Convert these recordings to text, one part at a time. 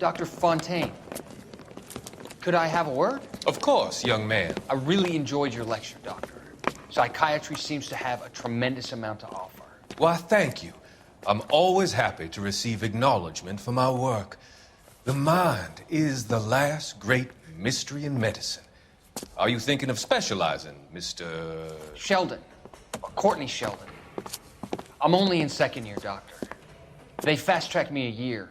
Dr. Fontaine, could I have a word? Of course, young man. I really enjoyed your lecture, Doctor. Psychiatry seems to have a tremendous amount to offer. Why, thank you. I'm always happy to receive acknowledgement for my work. The mind is the last great mystery in medicine. Are you thinking of specializing, Mr. Sheldon, or Courtney Sheldon. I'm only in second year, Doctor. They fast-tracked me a year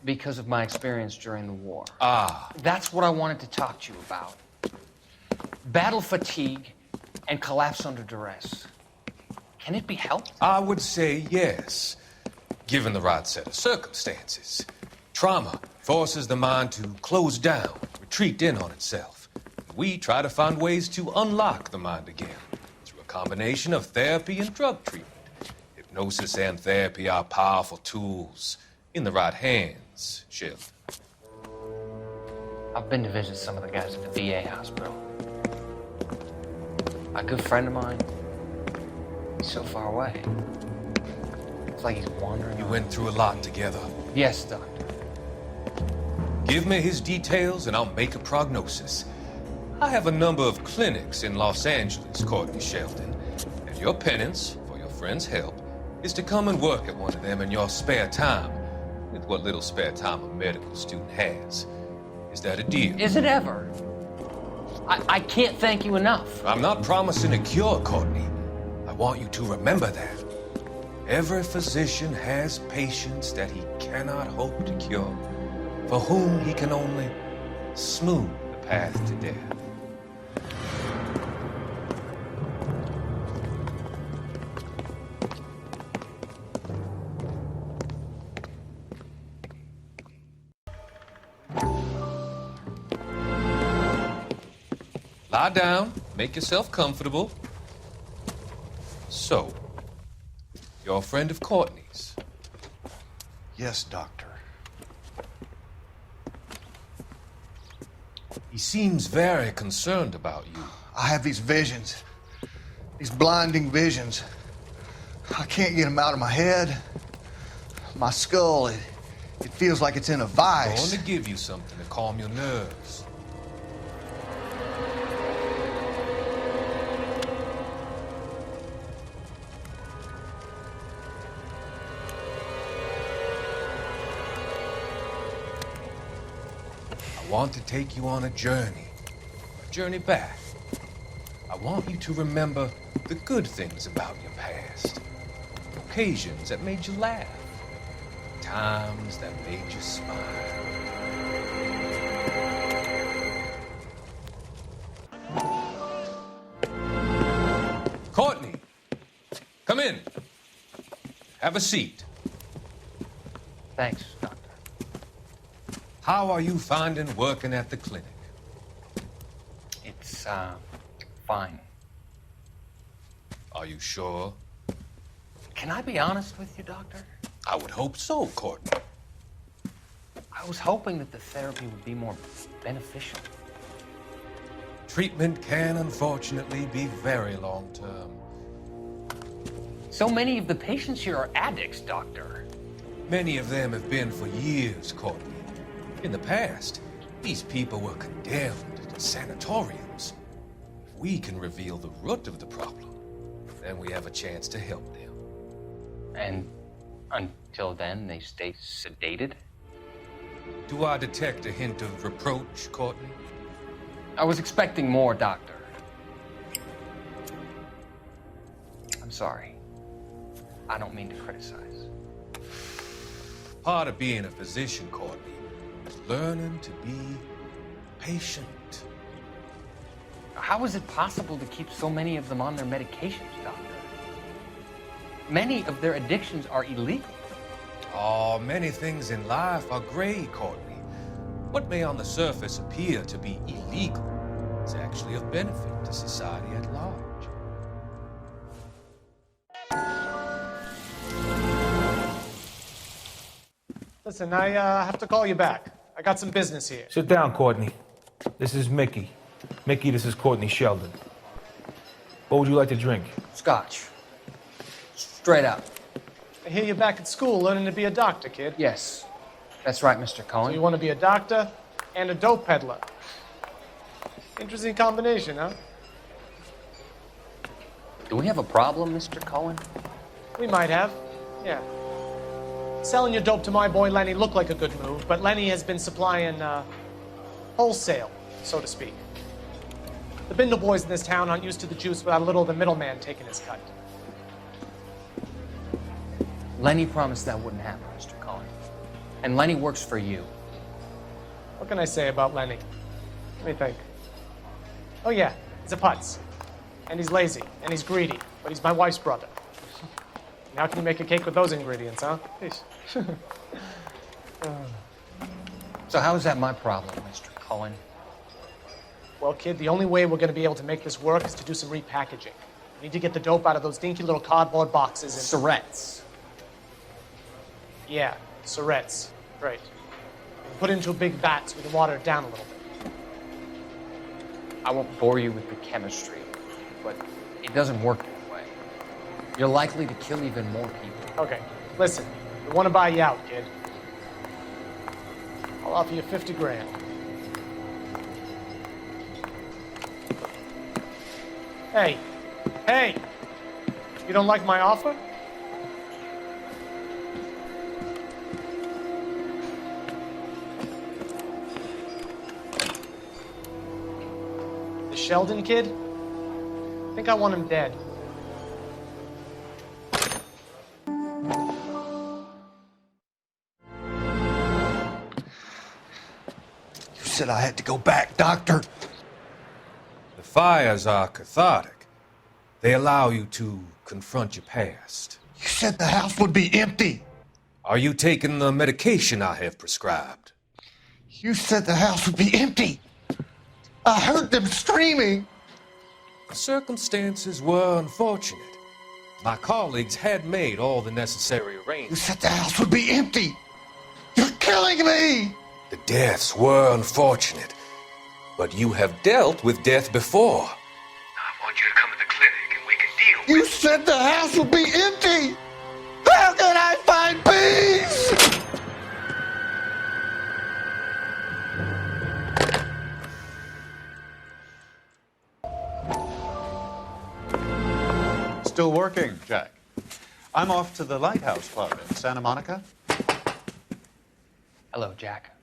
because of my experience during the war. Ah. That's what I wanted to talk to you about. Battle fatigue and collapse under duress. Can it be helped? I would say yes, given the right set of circumstances. Trauma forces the mind to close down, retreat in on itself. We try to find ways to unlock the mind again through a combination of therapy and drug treatment. Hypnosis and therapy are powerful tools in the right hands, Sheldon. I've been to visit some of the guys at the VA hospital. A good friend of mine, he's so far away. It's like he's wandering. You went through a lot together. Yes, Doctor. Give me his details and I'll make a prognosis. I have a number of clinics in Los Angeles, Courtney Sheldon, and your penance for your friend's help is to come and work at one of them in your spare time, with what little spare time a medical student has. Is that a deal? Is it ever? I can't thank you enough. I'm not promising a cure, Courtney. I want you to remember that. Every physician has patients that he cannot hope to cure, for whom he can only smooth the path to death. Lie down, make yourself comfortable. So, you're a friend of Courtney's? Yes, Doctor. He seems very concerned about you. I have these visions, these blinding visions. I can't get them out of my head. My skull, it feels like it's in a I vice. want to give you something to calm your nerves. I want to take you on a journey back. I want you to remember the good things about your past, occasions that made you laugh, times that made you smile. Courtney, come in. Have a seat. Thanks, Doctor. How are you finding working at the clinic? It's, fine. Are you sure? Can I be honest with you, Doctor? I would hope so, Courtney. I was hoping that the therapy would be more beneficial. Treatment can unfortunately be very long-term. So many of the patients here are addicts, Doctor. Many of them have been for years, Courtney. In the past, these people were condemned to sanatoriums. If we can reveal the root of the problem, then we have a chance to help them. And until then, they stay sedated? Do I detect a hint of reproach, Courtney? I was expecting more, Doctor. I'm sorry. I don't mean to criticize. Part of being a physician, Courtney, is learning to be patient. How is it possible to keep so many of them on their medications, Doctor? Many of their addictions are illegal. Oh, many things in life are gray, Courtney. What may on the surface appear to be illegal is actually of benefit to society at large. Listen, I have to call you back. I got some business here. Sit down, Courtney. This is Mickey. Mickey, this is Courtney Sheldon. What would you like to drink? Scotch. Straight up. I hear you're back at school learning to be a doctor, kid. Yes. That's right, Mr. So Cohen. you want to be a doctor and a dope peddler. Interesting combination, huh? Do we have a problem, Mr. Cohen? We might have, yeah. Selling your dope to my boy Lenny looked like a good move, but Lenny has been supplying, wholesale, so to speak. The Bindle boys in this town aren't used to the juice without a little of the middleman taking his cut. Lenny promised that wouldn't happen, Mr. Cohen. And Lenny works for you. What can I say about Lenny? Let me think. Oh yeah, he's a putz. And he's lazy, and he's greedy, but he's my wife's brother. And how can you make a cake with those ingredients, huh? So how is that my problem, Mr. Cohen? Well, kid, the only way we're going to be able to make this work is to do some repackaging. We need to get the dope out of those dinky little cardboard boxes and... Surrettes. Yeah, Surrettes. Right. And put it into a big vat so we can water it down a little bit. I won't bore you with the chemistry, but it doesn't work that way. You're likely to kill even more people. Okay, listen. We want to buy you out, kid. I'll offer you 50 grand. Hey, hey! You don't like my offer? The Sheldon kid? I think I want him dead. You said I had to go back, Doctor. The fires are cathartic. They allow you to confront your past. You said the house would be empty. Are you taking the medication I have prescribed? You said the house would be empty. I heard them screaming. The circumstances were unfortunate. My colleagues had made all the necessary You arrangements. said the house would be empty. You're killing me. The deaths were unfortunate, but you have dealt with death before. I want you to come to the clinic and we can deal You said the house would be empty. How can I find peace? Still working, Jack. I'm off to the Lighthouse Club in Santa Monica. Hello, Jack.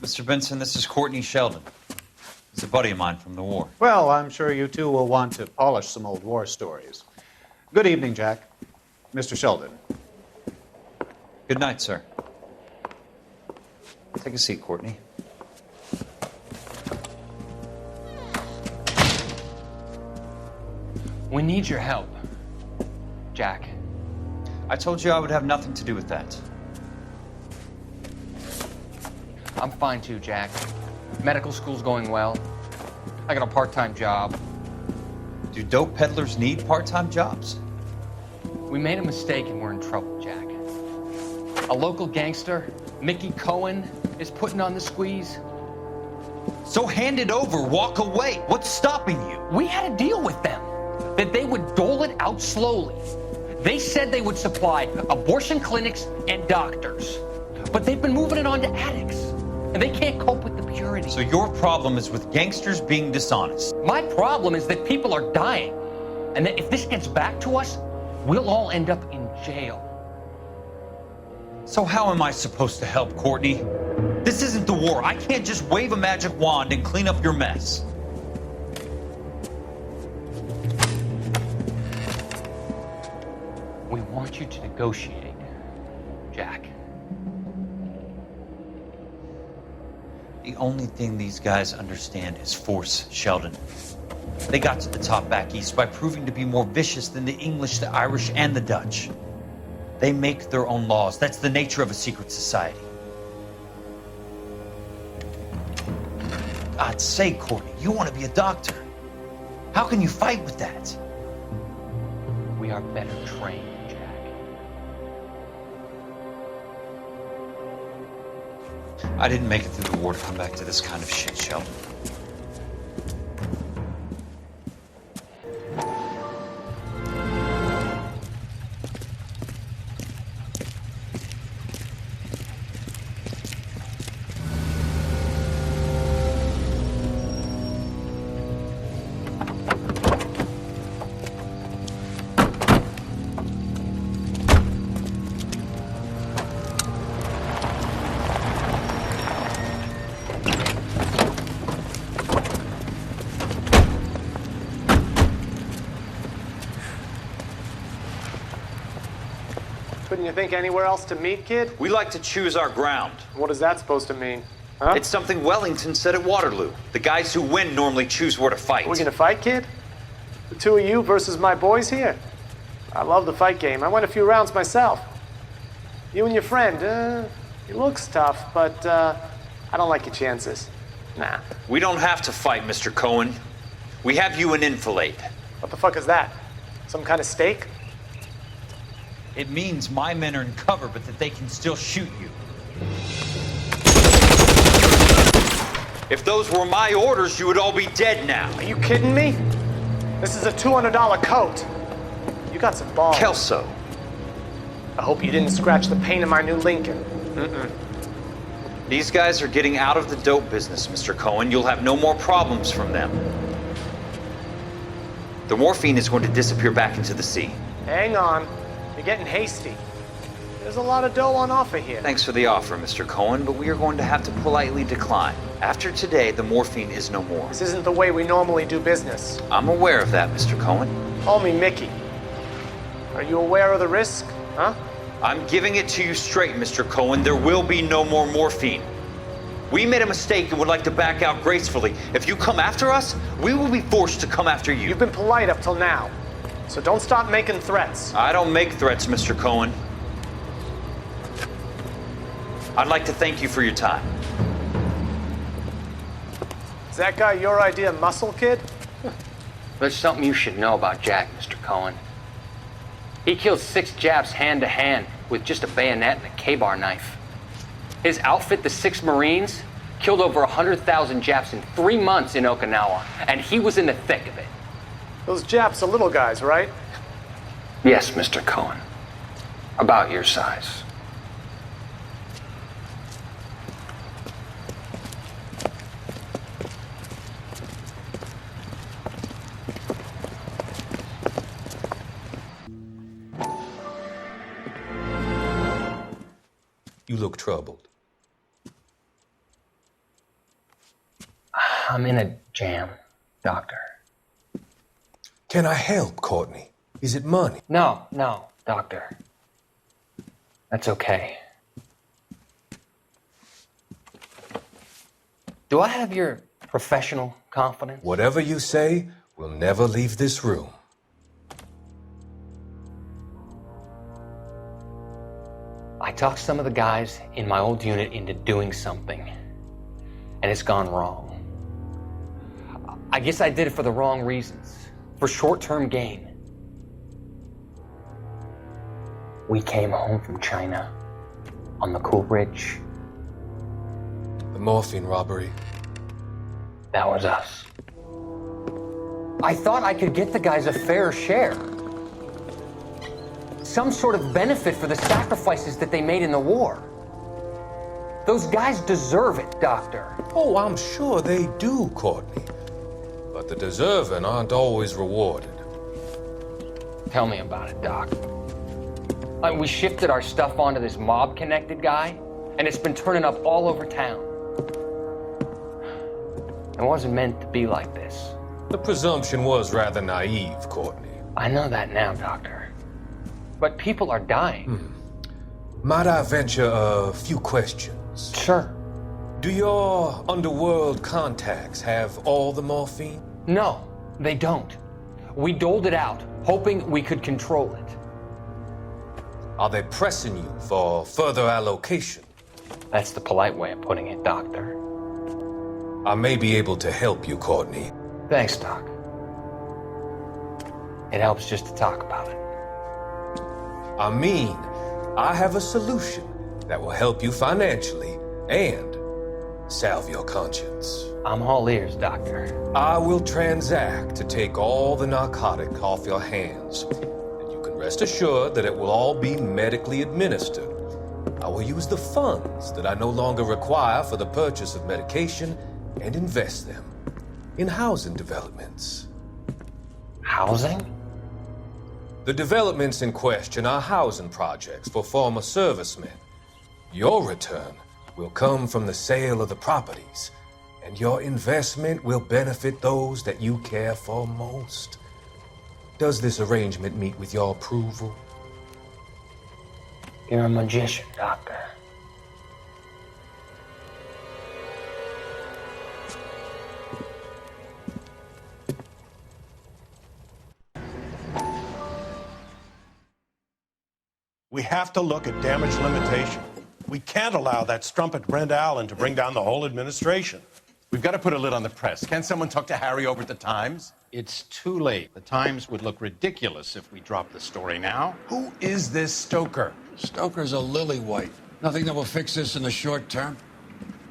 Mr. Benson, this is Courtney Sheldon. He's a buddy of mine from the war. Well, I'm sure you two will want to polish some old war stories. Good evening, Jack. Mr. Sheldon. Good night, sir. Take a seat, Courtney. We need your help, Jack. I told you I would have nothing to do with that. I'm fine too, Jack. Medical school's going well. I got a part-time job. Do dope peddlers need part-time jobs? We made a mistake and we're in trouble, Jack. A local gangster, Mickey Cohen, is putting on the squeeze. So hand it over, walk away. What's stopping you? We had a deal with them that they would dole it out slowly. They said they would supply abortion clinics and doctors, but they've been moving it on to addicts, and they can't cope with the purity. So your problem is with gangsters being dishonest. My problem is that people are dying, and that if this gets back to us, we'll all end up in jail. So how am I supposed to help, Courtney? This isn't the war. I can't just wave a magic wand and clean up your mess. We want you to negotiate, Jack. The only thing these guys understand is force, Sheldon. They got to the top back east by proving to be more vicious than the English, the Irish, and the Dutch. They make their own laws. That's the nature of a secret society. God's sake, Courtney, you want to be a doctor. How can you fight with that? We are better trained, Jack. I didn't make it through the war to come back to this kind of shit, Sheldon. Couldn't you think anywhere else to meet, kid? We like to choose our ground. What is that supposed to mean? Huh? It's something Wellington said at Waterloo. The guys who win normally choose where to fight. We're gonna fight, kid? The two of you versus my boys here? I love the fight game. I went a few rounds myself. You and your friend, he looks tough, but I don't like your chances. Nah. We don't have to fight, Mr. Cohen. We have you an enfilade. What the fuck is that? Some kind of steak? It means my men are in cover, but that they can still shoot you. If those were my orders, you would all be dead now. Are you kidding me? This is a $200 coat. You got some balls. Kelso. I hope you didn't scratch the paint of my new Lincoln. These guys are getting out of the dope business, Mr. Cohen. You'll have no more problems from them. The morphine is going to disappear back into the sea. Hang on. You're getting hasty. There's a lot of dough on offer here. Thanks for the offer, Mr. Cohen, but we are going to have to politely decline. After today, the morphine is no more. This isn't the way we normally do business. I'm aware of that, Mr. Cohen. Call me Mickey. Are you aware of the risk? Huh? I'm giving it to you straight, Mr. Cohen. There will be no more morphine. We made a mistake and would like to back out gracefully. If you come after us, we will be forced to come after you. You've been polite up till now, so don't stop making threats. I don't make threats, Mr. Cohen. I'd like to thank you for your time. Is that guy your idea of muscle, kid? There's something you should know about Jack, Mr. Cohen. He killed 6 Japs hand-to-hand with just a bayonet and a K-bar knife. His outfit, the 6 Marines, killed over 100,000 Japs in 3 months in Okinawa, and he was in the thick of it. Those Japs are little guys, right? Yes, Mr. Cohen. About your size. You look troubled. I'm in a jam, Doctor. Can I help, Courtney? Is it money? No, Doctor. That's okay. Do I have your professional confidence? Whatever you say, we'll never leave this room. I talked some of the guys in my old unit into doing something, and it's gone wrong. I guess I did it for the wrong reasons, for short-term gain. We came home from China on the Cool Ridge. The morphine robbery. That was us. I thought I could get the guys a fair share. Some sort of benefit for the sacrifices that they made in the war. Those guys deserve it, Doctor. Oh, I'm sure they do, Courtney. But the deserving aren't always rewarded. Tell me about it, Doc. We shifted our stuff onto this mob-connected guy, and it's been turning up all over town. It wasn't meant to be like this. The presumption was rather naive, Courtney. I know that now, Doctor. But people are dying. Might I venture a few questions? Sure. Do your underworld contacts have all the morphine? No, they don't. We doled it out, hoping we could control it. Are they pressing you for further allocation? That's the polite way of putting it, Doctor. I may be able to help you, Courtney. Thanks, Doc. It helps just to talk about it. I mean, I have a solution that will help you financially and salve your conscience. I'm all ears, Doctor. I will transact to take all the narcotic off your hands, and you can rest assured that it will all be medically administered. I will use the funds that I no longer require for the purchase of medication and invest them in housing developments. Housing? The developments in question are housing projects for former servicemen. Your return will come from the sale of the properties, and your investment will benefit those that you care for most. Does this arrangement meet with your approval? You're a magician, Doctor. We have to look at damage limitation. We can't allow that strumpet Brent Allen to bring down the whole administration. We've got to put a lid on the press. Can someone talk to Harry over at the Times? It's too late. The Times would look ridiculous if we dropped the story now. Who is this Stoker? Stoker's a lily-white. Nothing that will fix this in the short term.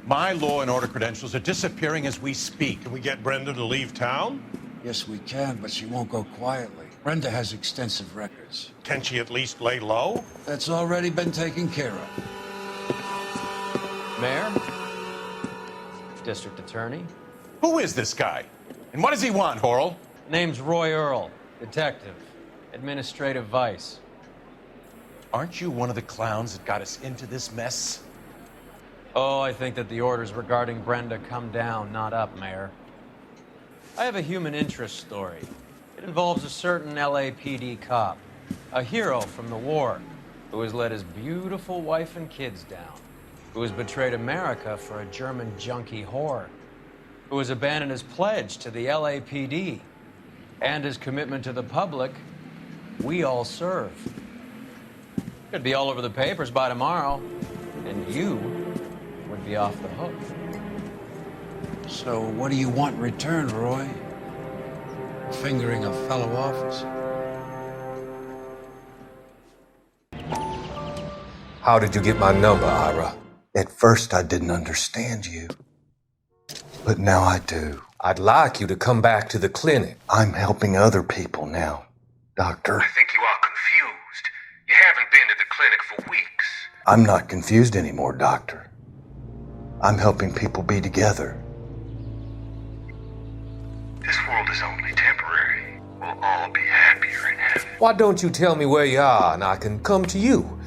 My law and order credentials are disappearing as we speak. Can we get Brenda to leave town? Yes, we can, but she won't go quietly. Brenda has extensive records. Can she at least lay low? That's already been taken care of. Mayor? District Attorney? Who is this guy? And what does he want, Horrell? Name's Roy Earl, detective, administrative vice. Aren't you one of the clowns that got us into this mess? Oh, I think that the orders regarding Brenda come down, not up, Mayor. I have a human interest story. It involves a certain LAPD cop, a hero from the war, who has let his beautiful wife and kids down, who has betrayed America for a German junkie whore, who has abandoned his pledge to the LAPD and his commitment to the public. We all serve. Could be all over the papers by tomorrow, and you would be off the hook. So what do you want in return, Roy? Fingering a fellow officer? How did you get my number, Ira? At first, I didn't understand you. But now I do. I'd like you to come back to the clinic. I'm helping other people now, Doctor. I think you are confused. You haven't been to the clinic for weeks. I'm not confused anymore, Doctor. I'm helping people be together. This world is only temporary. We'll all be happier in heaven. Why don't you tell me where you are and I can come to you?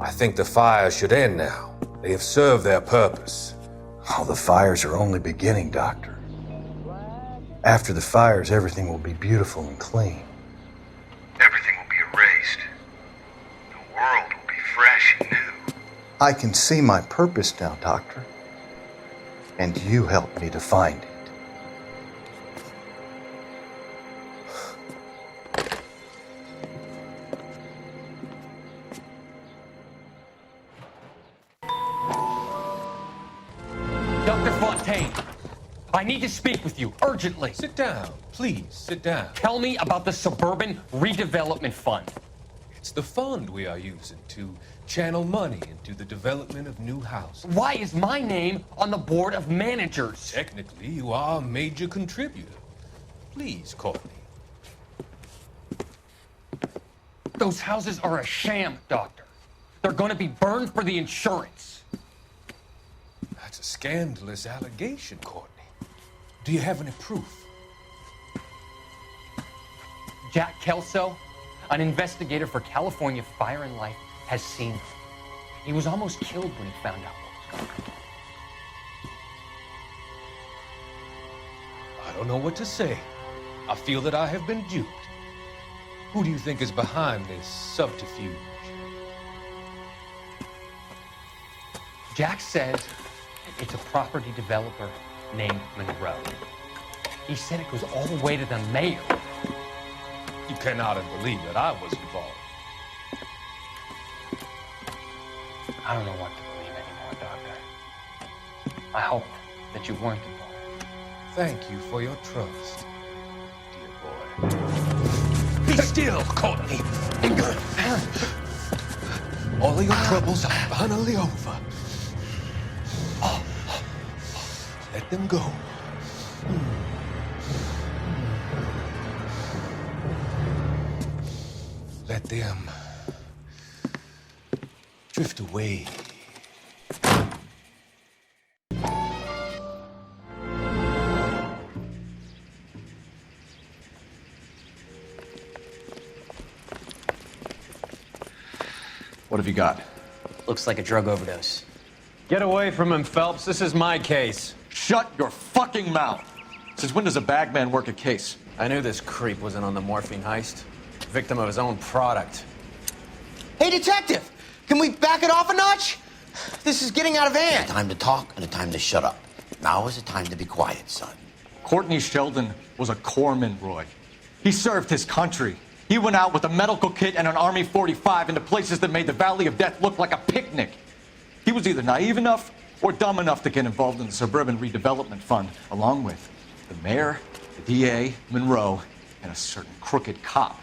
I think the fire should end now. They have served their purpose. Oh, the fires are only beginning, Doctor. After the fires, everything will be beautiful and clean. Everything will be erased. The world will be fresh and new. I can see my purpose now, Doctor. And you helped me to find it. Dr. Fontaine, I need to speak with you urgently. Sit down, please, sit down. Tell me about the Suburban Redevelopment Fund. It's the fund we are using to channel money into the development of new houses. Why is my name on the board of managers? Technically, you are a major contributor. Please, Courtney. Those houses are a sham, Doctor. They're going to be burned for the insurance. That's a scandalous allegation, Courtney. Do you have any proof? Jack Kelso, an investigator for California Fire and Life, has seen them. He was almost killed when he found out what was going on. I don't know what to say. I feel that I have been duped. Who do you think is behind this subterfuge? Jack says it's a property developer named Monroe. He said it goes all the way to the mayor. You cannot believe that I was involved. I don't know what to believe anymore, Doctor. I hope that you weren't involved. Thank you for your trust, dear boy. Be still, Courtney. All of your troubles are finally over. Let them go. Let them drift away. What have you got? Looks like a drug overdose. Get away from him, Phelps. This is my case. Shut your fucking mouth! Since when does a bagman work a case? I knew this creep wasn't on the morphine heist. Victim of his own product. Hey, detective! Can we back it off a notch? This is getting out of hand. A time to talk and a time to shut up. Now is the time to be quiet, son. Courtney Sheldon was a corpsman, Roy. He served his country. He went out with a medical kit and an Army 45 into places that made the Valley of Death look like a picnic. He was either naive enough or dumb enough to get involved in the Suburban Redevelopment Fund, along with the mayor, the DA, Monroe, and a certain crooked cop.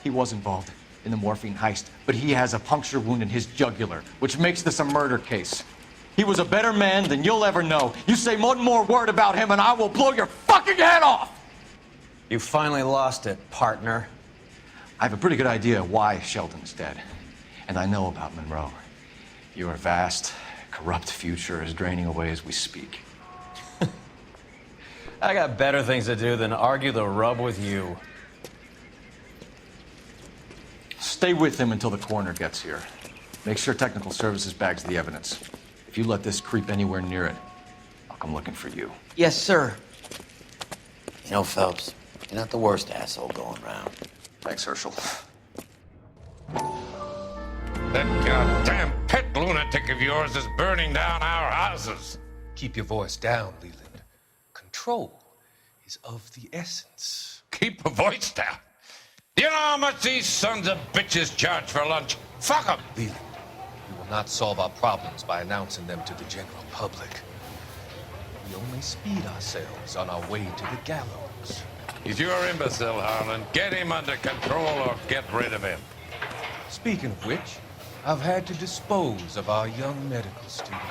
He was involved in the morphine heist, but he has a puncture wound in his jugular, which makes this a murder case. He was a better man than you'll ever know. You say one more word about him and I will blow your fucking head off! You finally lost it, partner. I have a pretty good idea why Sheldon's dead. And I know about Monroe. Your vast, corrupt future is draining away as we speak. I got better things to do than argue the rub with you. Stay with him until the coroner gets here. Make sure technical services bags the evidence. If you let this creep anywhere near it, I'll come looking for you. Yes, sir. You know, Phelps, you're not the worst asshole going around. Thanks, Herschel. That goddamn pet lunatic of yours is burning down our houses. Keep your voice down, Leland. Control is of the essence. Keep your voice down. Do you know how much these sons of bitches charge for lunch? Fuck them. Leland, we will not solve our problems by announcing them to the general public. We only speed ourselves on our way to the gallows. He's your imbecile, Harlan. Get him under control or get rid of him. Speaking of which, I've had to dispose of our young medical student.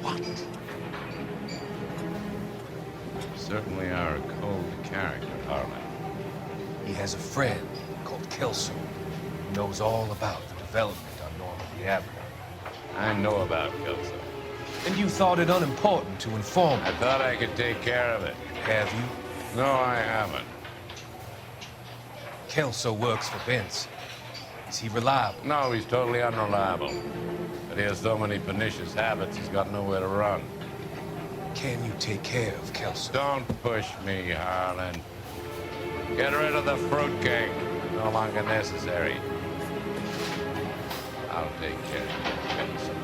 What? Certainly are a cold character, Harlan. He has a friend called Kelso who knows all about the development on Normandy Avenue. I know about Kelso. And you thought it unimportant to inform me. I thought I could take care of it. Have you? No, I haven't. Kelso works for Benson. Is he reliable? No, he's totally unreliable. But he has so many pernicious habits, he's got nowhere to run. Can you take care of Kelso? Don't push me, Harlan. Get rid of the fruitcake. No longer necessary. I'll take care of Kelso.